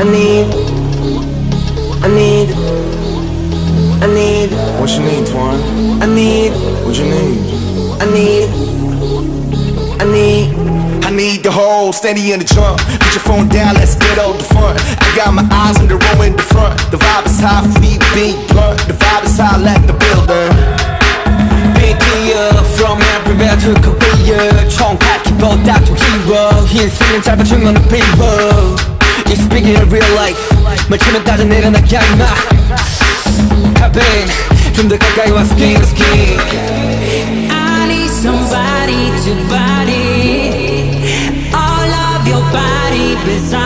I need, I need, I need. What you need, Twan? I need, What you need? I need, I need. I need the whole steady in the trunk. Put your phone down, let's get out the front. I got my eyes on the row in the front. The vibe is high, feet big blunt. The vibe is high, let the builder. Big deal from everywhere to Korea. 총칼기보다 좀 길어. 인생은 짧아 중간은 비워. You speaking in real life. 말 치면 따져 내려나게 하지마. I've been 좀 더 가까이 와 skin to skin. I need somebody to body all of your body beside